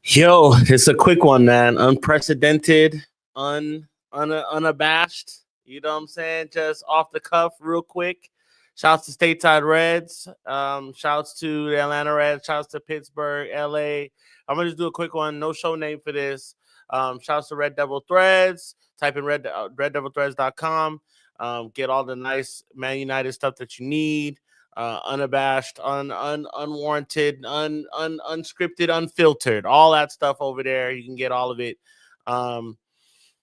Yo, it's a quick one, man. Unprecedented, unabashed. You know what I'm saying? Just off the cuff, real quick. Shouts to Stateside Reds. Shouts to the Atlanta Reds. Shouts to Pittsburgh, LA. I'm gonna just do a quick one. No show name for this. Shouts to Red Devil Threads. Type in reddevilthreads.com. Get all the nice Man United stuff that you need. Unabashed, unwarranted, unscripted, unfiltered, all that stuff over there. You can get all of it.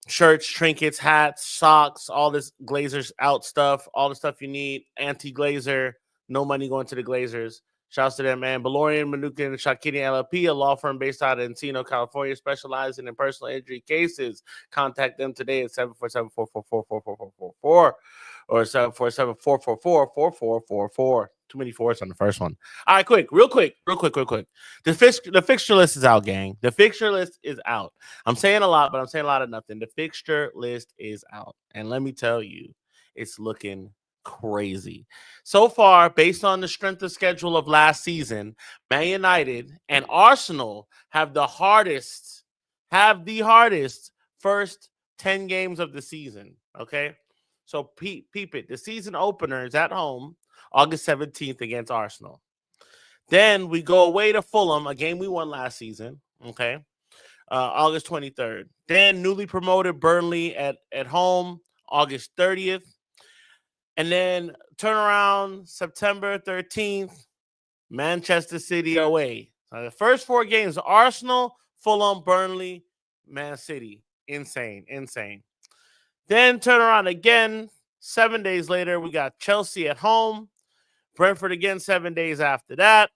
Shirts, trinkets, hats, socks, all this Glazers out stuff, all the stuff you need. Anti-Glazer, no money going to the Glazers. Shouts to them, man. Balorian, Manukin, and Shakini LLP, a law firm based out of Encino, California, specializing in personal injury cases. Contact them today at 747-444-4444 or 747-444-4444. Too many fours on the first one. All right, real quick. The fixture list is out, gang. The fixture list is out. I'm saying a lot, but I'm saying a lot of nothing. The fixture list is out. And let me tell you, it's looking crazy. So far, based on the strength of schedule of last season, Man United and Arsenal have the hardest first 10 games of the season. Okay. So peep it. The season opener is at home, August 17th against Arsenal. Then we go away to Fulham, a game we won last season. Okay. August 23rd. Then newly promoted Burnley at home, August 30th. And then turn around September 13th, Manchester City away. So the first 4 games, Arsenal, Fulham, Burnley, Man City. Insane. Then turn around again. 7 days later, we got Chelsea at home. Brentford again 7 days after that.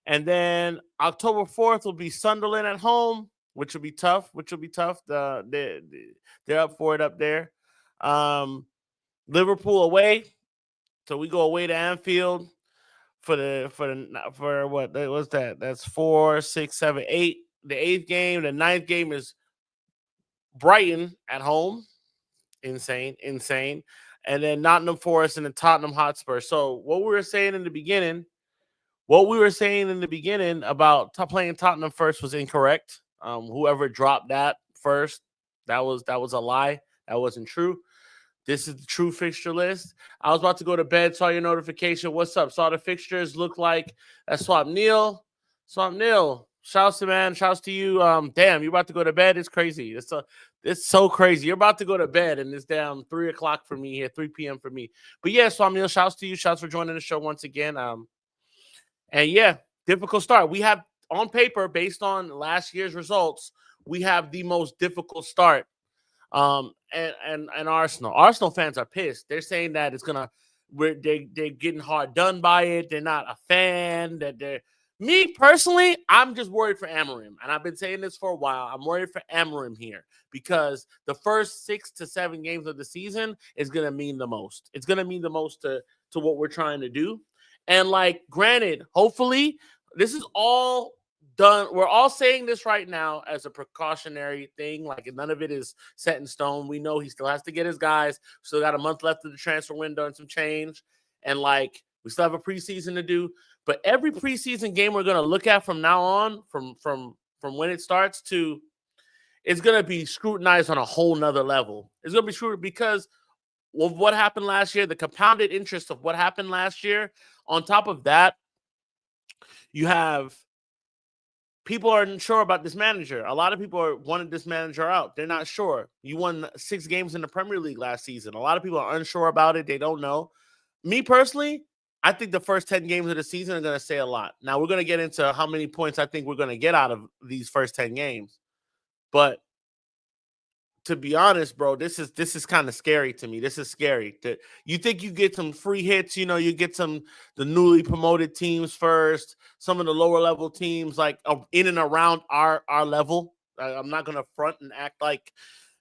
And then October 4th will be Sunderland at home, which will be tough. They're up for it up there. Liverpool away. So we go away to Anfield for what was that? That's 4, 6, 7, 8. The 8th game. The 9th game is Brighton at home. Insane. And then Nottingham Forest and then Tottenham Hotspur. So what we were saying in the beginning about playing Tottenham first was incorrect. Whoever dropped that first, that was a lie. That wasn't true. This is the true fixture list. I was about to go to bed, saw your notification. What's up? Saw the fixtures. Look like that's Swap Neil. Shouts to man. Shouts to you. Damn, you're about to go to bed. It's crazy. It's so crazy. You're about to go to bed, and it's down 3 o'clock for me here, 3 p.m. for me. But yeah, Swap Neil, shouts to you. Shouts for joining the show once again. And yeah, difficult start. We have on paper, based on last year's results, we have the most difficult start. And Arsenal fans are pissed. They're saying that they're getting hard done by it. They're not a fan. Me personally, I'm just worried for Amorim, and I've been saying this for a while. I'm worried for Amorim here because the first 6 to 7 games of the season is gonna mean the most. It's gonna mean the most to what we're trying to do. And granted, hopefully, this is all done. We're all saying this right now as a precautionary thing. None of it is set in stone. We know he still has to get his guys. Still got a month left of the transfer window and some change. And we still have a preseason to do. But every preseason game we're going to look at from now on, from when it starts to, it's going to be scrutinized on a whole nother level. It's going to be scrutinized because of what happened last year, the compounded interest of what happened last year. On top of that, you have people are unsure about this manager. A lot of people wanted this manager out. They're not sure. You won 6 games in the Premier League last season. A lot of people are unsure about it. They don't know. Me personally, I think the first 10 games of the season are going to say a lot. Now, we're going to get into how many points I think we're going to get out of these first 10 games. But to be honest, bro, this is kind of scary to me. This is scary. You think you get some free hits, you get the newly promoted teams first, some of the lower level teams in and around our level. I'm not going to front and act like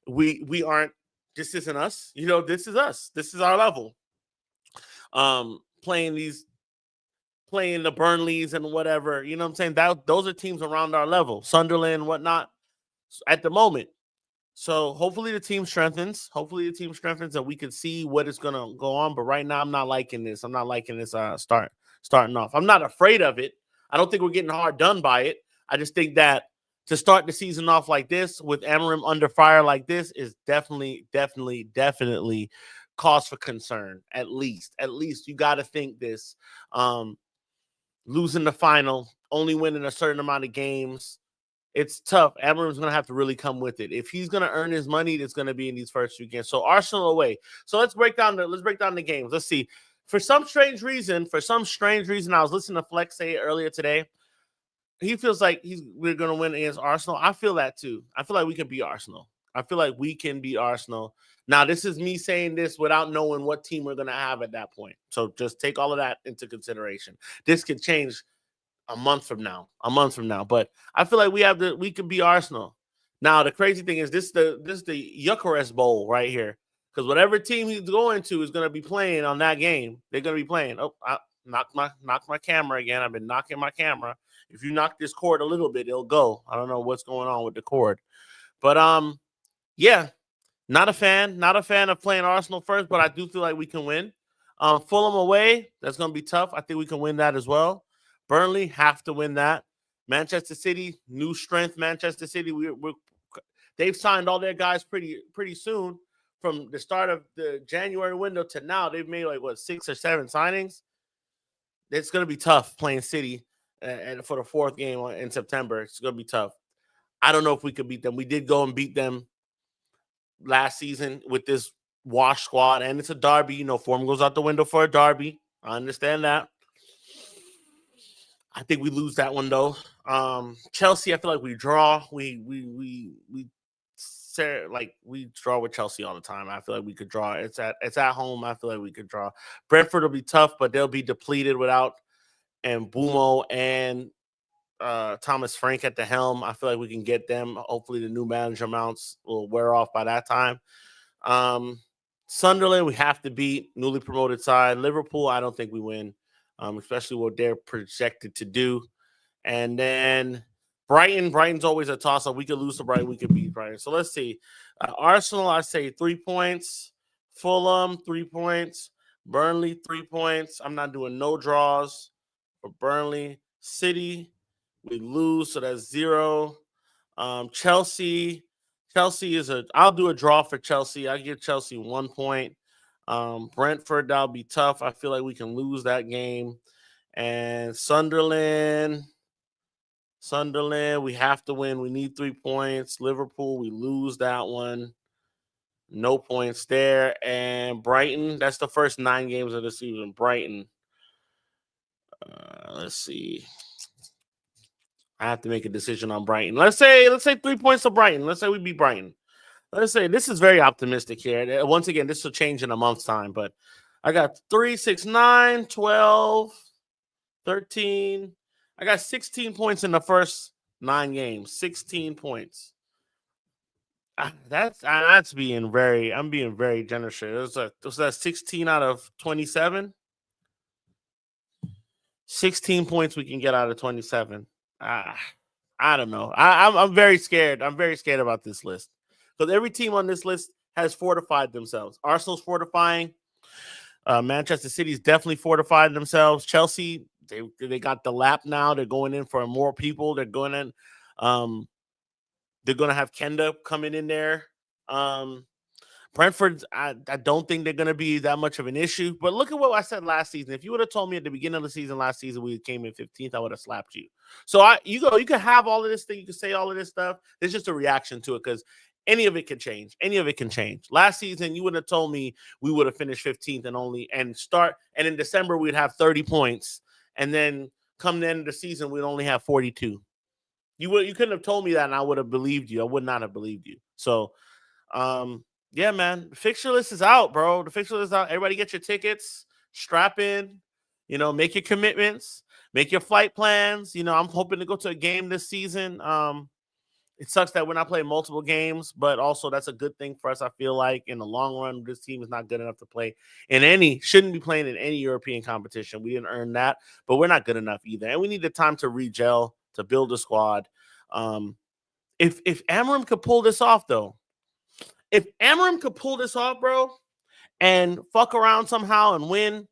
we aren't. This isn't us. This is us. This is our level. Playing the Burnleys and whatever, you know what I'm saying? Those are teams around our level, Sunderland, whatnot, at the moment. So hopefully the team strengthens. And we can see what is going to go on. But right now, I'm not liking this. Starting off. I'm not afraid of it. I don't think we're getting hard done by it. I just think that to start the season off like this with Amorim under fire like this is definitely cause for concern. At least you got to think this. Losing the final, only winning a certain amount of games, it's tough. Amorim's going to have to really come with it. If he's going to earn his money, it's going to be in these first few games. So Arsenal away. So let's break down the games. Let's see. For some strange reason, I was listening to Flex say it earlier today. He feels like we're going to win against Arsenal. I feel that too. I feel like we can beat Arsenal. Now, this is me saying this without knowing what team we're going to have at that point. So just take all of that into consideration. This could change a month from now. But I feel like we could beat Arsenal. Now, the crazy thing is this the Eucharist Bowl right here. Because whatever team he's going to is going to be playing on that game. They're going to be playing. Oh, I knocked my camera again. I've been knocking my camera. If you knock this cord a little bit, it'll go. I don't know what's going on with the cord. But yeah, not a fan of playing Arsenal first, but I do feel like we can win. Fulham away, that's going to be tough. I think we can win that as well. Burnley, have to win that. Manchester City, new strength. Manchester City, they've signed all their guys pretty soon. From the start of the January window to now, they've made 6 or 7 signings. It's going to be tough playing City and for the 4th game in September. It's going to be tough. I don't know if we could beat them. We did go and beat them last season with this wash squad, and it's a derby. Form goes out the window for a derby. I understand that. I think we lose that one though. Chelsea, I feel like we draw. We draw with Chelsea all the time. I feel like we could draw. It's at home. I feel like we could draw. Brentford will be tough, but they'll be depleted without Mbumo and Thomas Frank at the helm. I feel like we can get them. Hopefully the new manager mounts will wear off by that time. Sunderland, we have to beat. Newly promoted side. Liverpool, I don't think we win, especially what they're projected to do. And then Brighton's always a toss-up. We could lose to Brighton. We could beat Brighton. So let's see. Arsenal, I say 3 points. Fulham, 3 points. Burnley, 3 points. I'm not doing no draws for Burnley. City, we lose, so that's 0. Chelsea I'll do a draw for Chelsea. I'll give Chelsea 1 point. Brentford, that'll be tough. I feel like we can lose that game. And Sunderland, we have to win. We need 3 points. Liverpool, we lose that one. No points there. And Brighton, that's the first 9 games of the season. Brighton. Let's see. I have to make a decision on Brighton. Let's say 3 points to Brighton. Let's say we beat Brighton. Let's say this is very optimistic here. Once again, this will change in a month's time, but I got 3, 6, 9, 12, 13. I got 16 points in the first 9 games. 16 points. That's being I'm being very generous. Was that 16 out of 27? 16 points we can get out of 27. I don't know. I'm very scared. I'm very scared about this list because every team on this list has fortified themselves. Arsenal's fortifying. Manchester City's definitely fortified themselves. Chelsea, they got the lap now. They're going in for more people. They're going in. They're going to have Kenda coming in there. Brentford, I don't think they're going to be that much of an issue. But look at what I said last season. If you would have told me at the beginning of the season last season we came in 15th, I would have slapped you. So you can have all of this thing. You can say all of this stuff. There's just a reaction to it because any of it can change. Last season, you would have told me we would have finished 15th and in December we'd have 30 points. And then come the end of the season, we'd only have 42. You couldn't have told me that and I would have believed you. I would not have believed you. So, yeah, man. The fixture list is out, bro. The fixture list is out. Everybody get your tickets. Strap in. Make your commitments. Make your flight plans. I'm hoping to go to a game this season. It sucks that we're not playing multiple games, but also that's a good thing for us. I feel like in the long run, this team is not good enough to play shouldn't be playing in any European competition. We didn't earn that, but we're not good enough either. And we need the time to re-gel, to build a squad. If Amorim could pull this off, though, bro, and fuck around somehow and win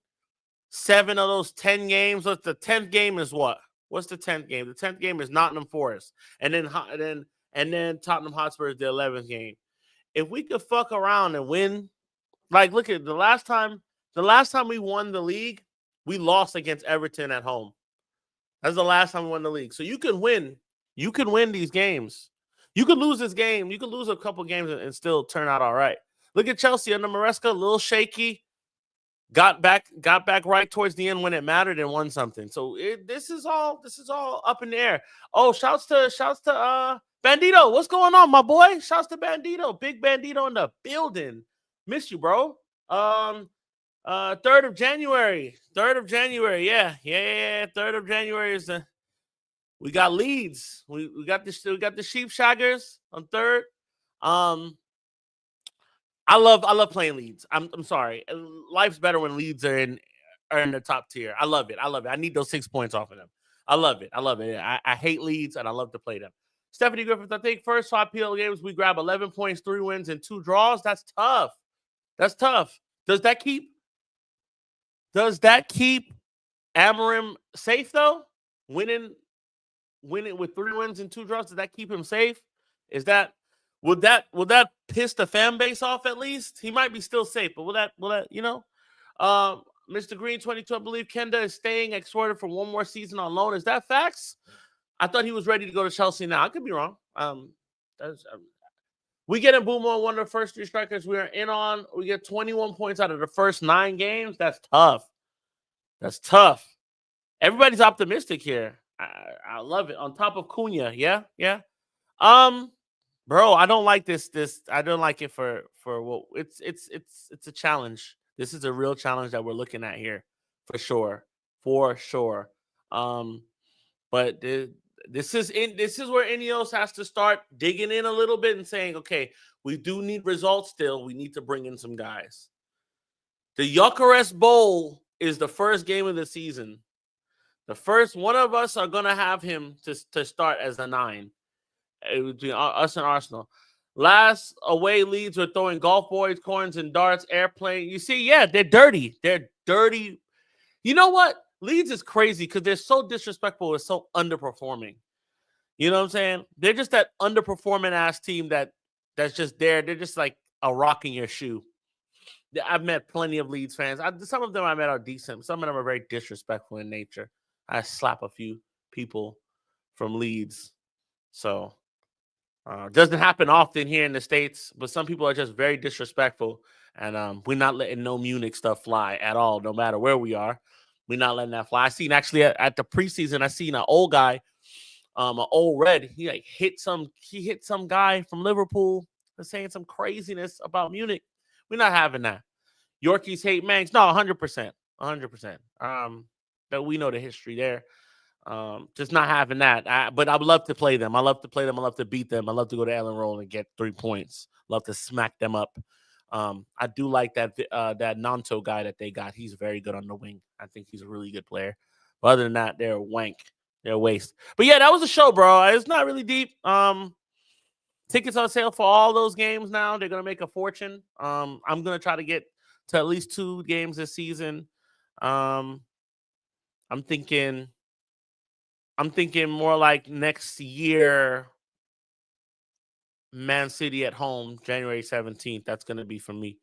7 of those 10 games, the 10th game is what? What's the 10th game? The 10th game is Nottingham Forest, and then Tottenham Hotspur is the 11th game. If we could fuck around and win, like look at the last time we won the league, we lost against Everton at home. That's the last time we won the league. So you can win. You can win these games. You could lose this game. You could lose a couple games and still turn out all right. Look at Chelsea under Maresca, a little shaky. Got back right towards the end when it mattered and won something. So this is all up in the air. Oh, shouts to Bandito. What's going on, my boy? Shouts to Bandito. Big Bandito in the building. Miss you, bro. 3rd of January. 3rd of January. Yeah. 3rd of January is the we got Leeds. We got the Sheep Shaggers on 3rd. I love playing Leeds. I'm sorry. Life's better when Leeds are in the top tier. I love it. I need those 6 points off of them. I love it. I hate Leeds and I love to play them. Stephanie Griffith, I think first 5 PL games we grab 11 points, 3 wins, and 2 draws. That's tough. Does that keep Amorim safe though? Winning with 3 wins and 2 draws, does that keep him safe? Would that piss the fan base off at least? He might be still safe, but will that Mr. Green 22, I believe Kenda is staying exported for 1 more season on loan. Is that facts? I thought he was ready to go to Chelsea now. I could be wrong. We get in Boomo, one of the first 3 strikers we are in on. We get 21 points out of the first 9 games. That's tough. Everybody's optimistic here. I love it. On top of Cunha, yeah. Bro, I don't like this. I don't like it for what it's a challenge. This is a real challenge that we're looking at here, for sure. But this is where Ineos has to start digging in a little bit and saying, okay, we do need results still. We need to bring in some guys. The Eucharist Bowl is the first game of the season. The first one of us are gonna have him to start as a 9. Between us and Arsenal. Last away Leeds were throwing golf balls, coins, and darts, airplane. You see, yeah, they're dirty. They're dirty. You know what? Leeds is crazy because they're so disrespectful and so underperforming. You know what I'm saying? They're just that underperforming ass team that's just there. They're just like a rock in your shoe. I've met plenty of Leeds fans. Some of them I met are decent. Some of them are very disrespectful in nature. I slap a few people from Leeds. So doesn't happen often here in the States, but some people are just very disrespectful, and we're not letting no Munich stuff fly at all, no matter where we are. We're not letting that fly. I seen actually at the preseason, I seen an old guy, an old red. He hit some guy from Liverpool for saying some craziness about Munich. We're not having that. Yorkies hate Manx. No, 100%. 100%. But we know the history there. Just not having that. But I would love to play them. I love to play them. I love to beat them. I love to go to Ellen Roll and get 3 points. Love to smack them up. I do like that Nanto guy that they got. He's very good on the wing. I think he's a really good player. But other than that, they're a wank. They're a waste. But yeah, that was a show, bro. It's not really deep. Tickets on sale for all those games now. They're gonna make a fortune. I'm gonna try to get to at least 2 games this season. I'm thinking more like next year, Man City at home, January 17th. That's going to be for me.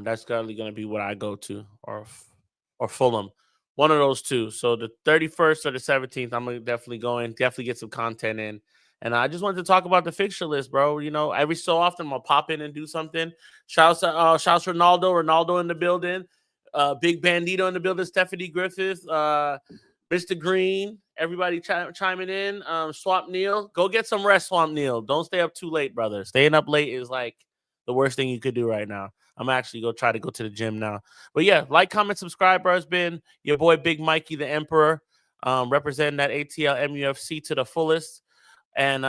That's currently going to be what I go to, or Fulham. One of those 2. So the 31st or the 17th, I'm going to definitely go in, definitely get some content in. And I just wanted to talk about the fixture list, bro. You know, every so often I'm going to pop in and do something. Shouts Ronaldo in the building. Big Bandito in the building, Stephanie Griffith, Mr. Green, everybody chiming in. Swamp Neil, go get some rest, Swamp Neil. Don't stay up too late, brother. Staying up late is like the worst thing you could do right now. I'm actually going to try to go to the gym now. But yeah, like, comment, subscribe, bro. It's been your boy, Big Mikey, the Emperor, representing that ATL MUFC to the fullest. And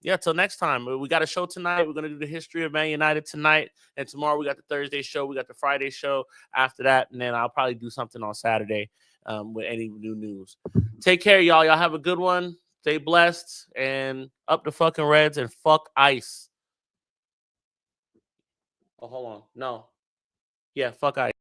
yeah, till next time. We got a show tonight. We're going to do the history of Man United tonight. And tomorrow we got the Thursday show. We got the Friday show after that. And then I'll probably do something on Saturday with any new news. Take care, y'all. Y'all have a good one. Stay blessed. And up the fucking Reds and fuck ICE. Oh, hold on. No. Yeah, fuck ICE.